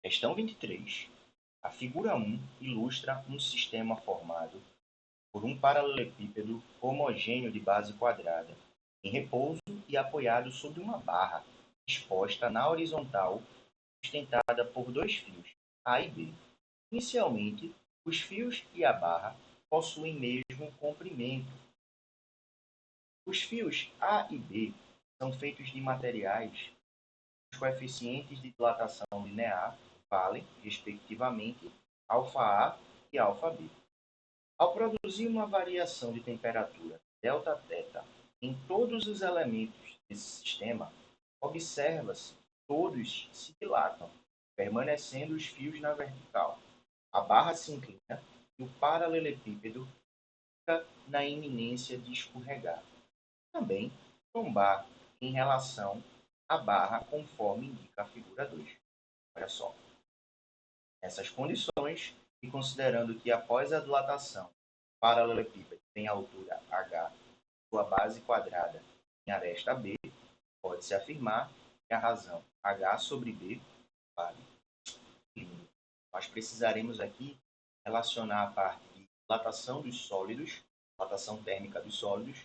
Questão 23. A figura 1 ilustra um sistema formado por um paralelepípedo homogêneo de base quadrada, em repouso e apoiado sobre uma barra, exposta na horizontal, sustentada por dois fios, A e B. Inicialmente, os fios e a barra possuem mesmo comprimento. Os fios A e B são feitos de materiais. Os coeficientes de dilatação linear valem, respectivamente, αA e αB. Ao produzir uma variação de temperatura Δθ em todos os elementos desse sistema, observa-se que todos se dilatam, permanecendo os fios na vertical. A barra se inclina e o paralelepípedo fica na iminência de escorregar. Também tombar em relação à barra, conforme indica a figura 2. Olha só. Nessas condições, e considerando que após a dilatação, o paralelepípedo tem altura h, sua base quadrada em aresta B, pode-se afirmar que a razão h sobre B vale. Nós precisaremos aqui relacionar a parte de dilatação dos sólidos, dilatação térmica dos sólidos,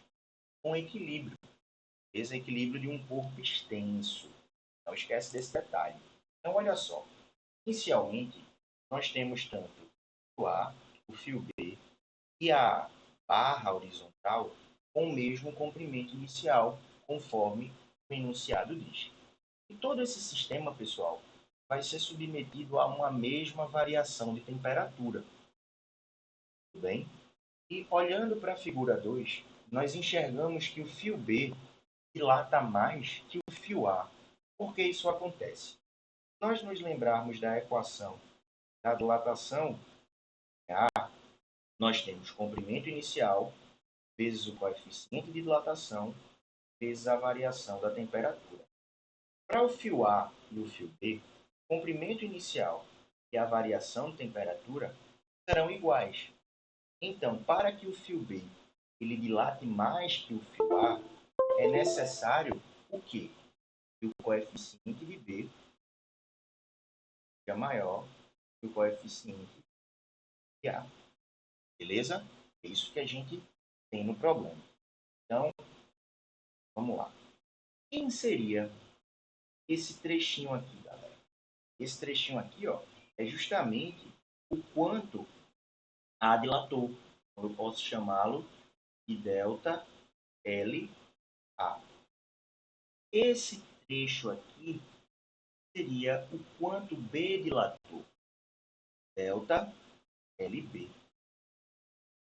com equilíbrio. Esse é o equilíbrio de um corpo extenso. Não esquece desse detalhe. Então, olha só. Inicialmente, nós temos tanto o A, o fio B e a barra horizontal com o mesmo comprimento inicial, conforme o enunciado diz. E todo esse sistema, pessoal, vai ser submetido a uma mesma variação de temperatura. Tudo bem? E olhando para a figura 2, nós enxergamos que o fio B dilata mais que o fio A. Por que isso acontece? Se nós nos lembrarmos da equação da dilatação A, nós temos comprimento inicial vezes o coeficiente de dilatação vezes a variação da temperatura. Para o fio A e o fio B, o comprimento inicial e a variação de temperatura serão iguais. Então, para que o fio B ele dilate mais que o fio A, é necessário o quê? Que o coeficiente de B seja maior que o coeficiente de A. Beleza? É isso que a gente tem no problema. Então, vamos lá. Quem seria esse trechinho aqui, galera? Esse trechinho aqui, ó, é justamente o quanto A dilatou. Então, eu posso chamá-lo de ΔLA. Esse trecho aqui seria o quanto B dilatou. ΔLB.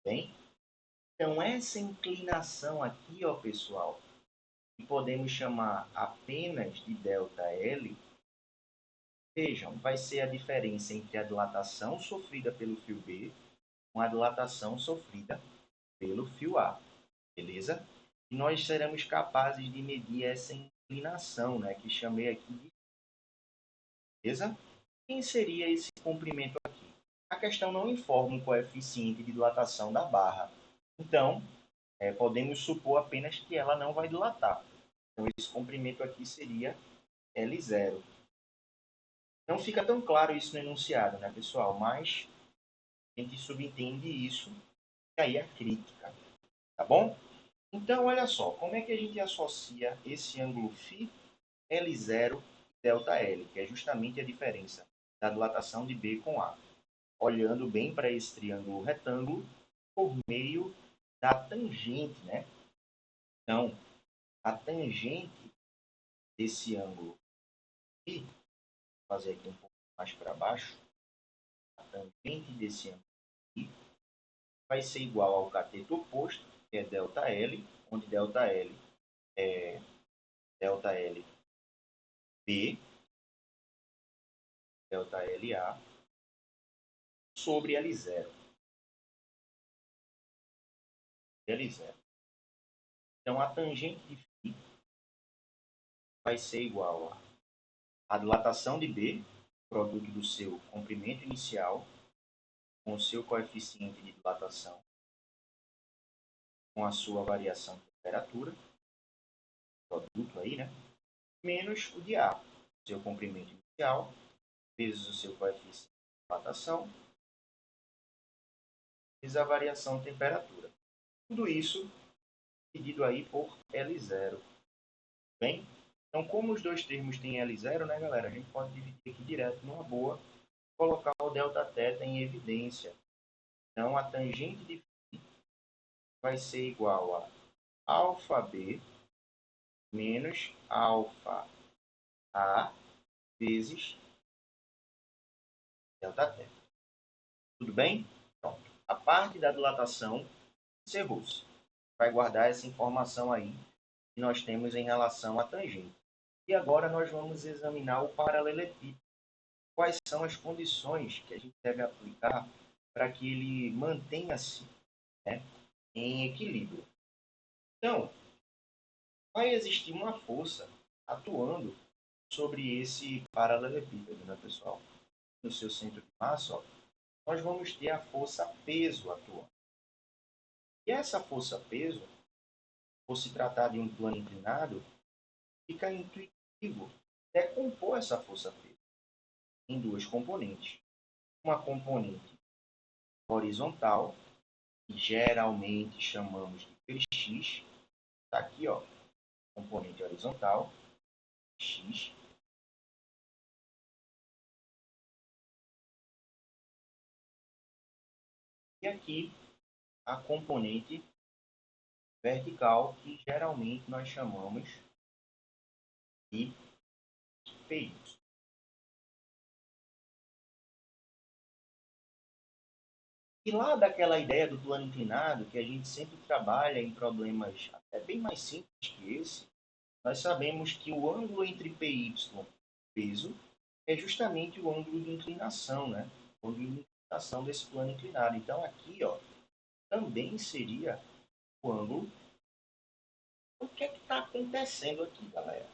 Bem? Então, essa inclinação aqui, ó, pessoal, que podemos chamar apenas de ΔL, vejam, vai ser a diferença entre a dilatação sofrida pelo fio B com a dilatação sofrida pelo fio A. Beleza? E nós seremos capazes de medir essa inclinação, né, que chamei aqui de... Beleza? Quem seria esse comprimento aqui? A questão não informa o coeficiente de dilatação da barra. Então, podemos supor apenas que ela não vai dilatar. Então, esse comprimento aqui seria L0. Não fica tão claro isso no enunciado, né, pessoal? Mas a gente subentende isso, e aí é a crítica. Tá bom? Então, olha só, como é que a gente associa esse ângulo φ, L0 e ΔL, que é justamente a diferença da dilatação de B com A. Olhando bem para esse triângulo retângulo por meio da tangente, né? Então, a tangente desse ângulo φ, vou fazer aqui um pouco mais para baixo, a tangente desse ângulo φ vai ser igual ao cateto oposto, que é ΔL, onde ΔL é ΔLB, ΔLA, sobre L0. L0. Então, a tangente de φ vai ser igual a dilatação de B, produto do seu comprimento inicial, com o seu coeficiente de dilatação, com a sua variação de temperatura, produto aí, né? Menos o de A, seu comprimento inicial, vezes o seu coeficiente de dilatação, vezes a variação de temperatura. Tudo isso dividido aí por L0. Bem? Então, como os dois termos têm L0, né, galera? A gente pode dividir aqui direto numa boa, colocar o Δθ em evidência. Então, a tangente de φ vai ser igual a αb menos alfa A vezes ΔT. Tudo bem? Pronto. A parte da dilatação encerrou-se. Vai guardar essa informação aí que nós temos em relação à tangente. E agora nós vamos examinar o paralelepípedo. Quais são as condições que a gente deve aplicar para que ele mantenha-se, né, em equilíbrio. Então, vai existir uma força atuando sobre esse paralelepípedo, né, pessoal? No seu centro de massa, ó, nós vamos ter a força peso atuando. E essa força peso, por se tratar de um plano inclinado, fica intuitivo decompor essa força peso em duas componentes. Uma componente horizontal, que geralmente chamamos de Px, está aqui, ó, componente horizontal, x, e aqui a componente vertical, que geralmente nós chamamos de Py. E lá daquela ideia do plano inclinado, que a gente sempre trabalha em problemas até bem mais simples que esse, nós sabemos que o ângulo entre Py e peso é justamente o ângulo de inclinação, né? O ângulo de inclinação desse plano inclinado. Então aqui, ó, também seria o ângulo. O que é que está acontecendo aqui, galera?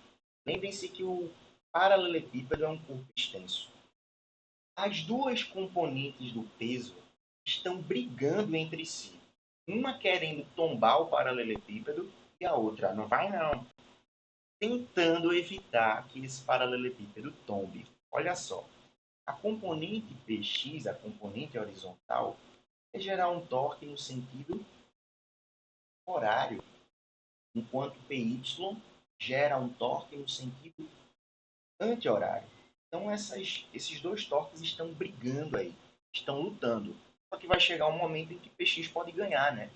Lembrem-se que o paralelepípedo é um corpo extenso. As duas componentes do peso estão brigando entre si. Uma querendo tombar o paralelepípedo e a outra, não vai não, tentando evitar que esse paralelepípedo tombe. Olha só, a componente Px, a componente horizontal, é gerar um torque no sentido horário, enquanto Py gera um torque no sentido anti-horário. Então esses dois torques estão brigando aí, estão lutando. Só que vai chegar um momento em que Px pode ganhar, né?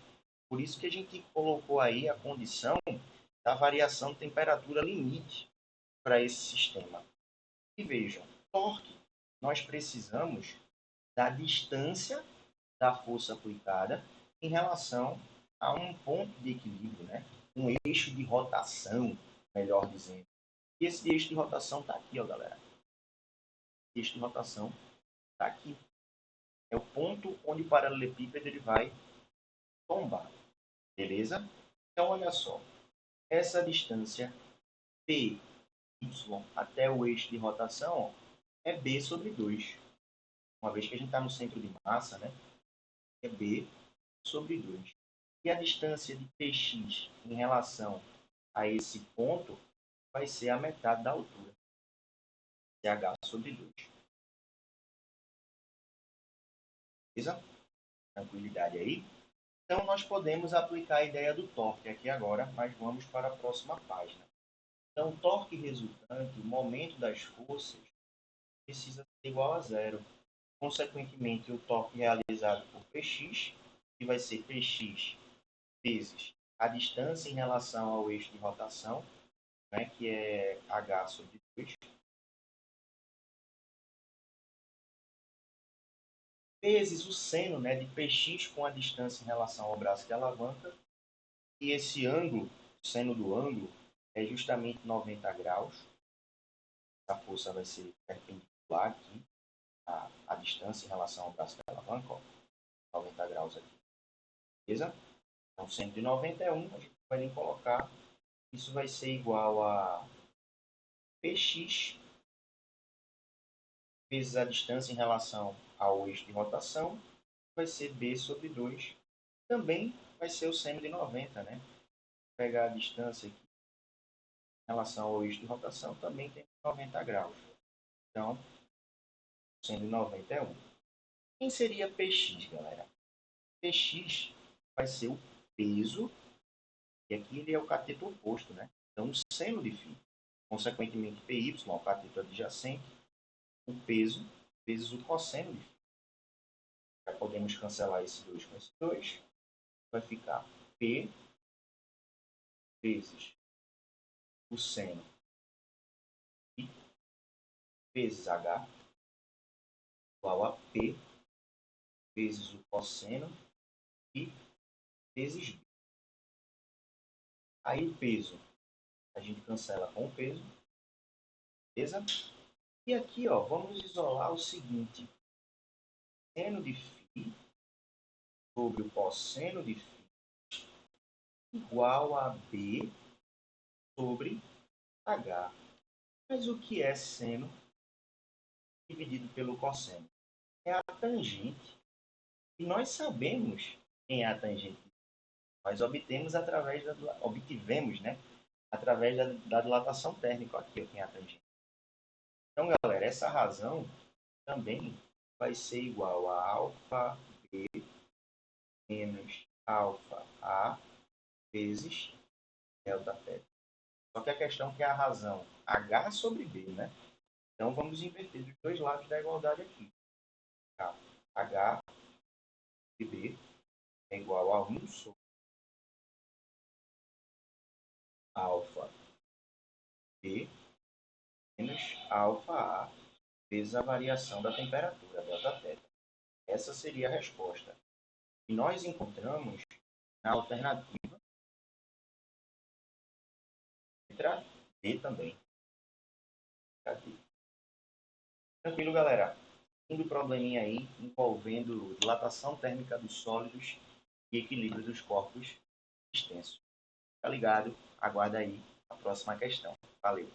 Por isso que a gente colocou aí a condição da variação de temperatura limite para esse sistema. E vejam, torque, nós precisamos da distância da força aplicada em relação a um ponto de equilíbrio, né? Um eixo de rotação, melhor dizendo. E esse eixo de rotação está aqui, ó, galera. O eixo de rotação está aqui. É o ponto onde o paralelepípedo ele vai tombar. Beleza? Então, olha só. Essa distância P, Y até o eixo de rotação, ó, é B sobre 2. Uma vez que a gente está no centro de massa, né? É B sobre 2. E a distância de Px em relação a esse ponto vai ser a metade da altura. CH sobre 2. Beleza? Tranquilidade aí? Então, nós podemos aplicar a ideia do torque aqui agora, mas vamos para a próxima página. Então, o torque resultante, o momento das forças, precisa ser igual a zero. Consequentemente, o torque realizado por Px, que vai ser Px vezes a distância em relação ao eixo de rotação, né, que é h sobre 2, vezes o seno, né, de Px com a distância em relação ao braço de alavanca, e esse ângulo, o seno do ângulo, é justamente 90 graus. A força vai ser perpendicular aqui, a distância em relação ao braço de alavanca, ó, 90 graus aqui. Beleza? Então, seno de 90 é 1, a gente vai nem colocar. Isso vai ser igual a Px vezes a distância em relação ao eixo de rotação, vai ser B sobre 2. Também vai ser o seno de 90, né? Vou pegar a distância aqui em relação ao eixo de rotação, também tem 90 graus. Então, cosseno de 90 é 1. Quem seria Px, galera? Px vai ser o peso, e aqui ele é o cateto oposto, né? Então, o seno de φ. Consequentemente, Py, o cateto adjacente, o peso, vezes o cosseno de φ. Já podemos cancelar esse 2 com esse 2. Vai ficar P vezes o seno I vezes H igual a P vezes o cosseno I vezes B. Aí o peso, a gente cancela com o peso, beleza? E aqui, ó, vamos isolar o seguinte. Seno de φ sobre o cosseno de φ igual a B sobre H. Mas o que é seno dividido pelo cosseno? É a tangente. E nós sabemos quem é a tangente. Nós obtivemos, né? Através da dilatação térmica. Aqui, quem é a tangente. Então, galera, essa razão também vai ser igual a alfa B menos alfa A vezes delta θ. Só que a questão é que é a razão H sobre B, né? Então, vamos inverter os dois lados da igualdade aqui. H de B é igual a 1 sobre alfa B menos alfa A vezes a variação da temperatura, delta θ. Essa seria a resposta. E nós encontramos na alternativa letra D também. Tranquilo, galera? Um probleminha aí envolvendo dilatação térmica dos sólidos e equilíbrio dos corpos extensos. Tá ligado? Aguarda aí a próxima questão. Valeu!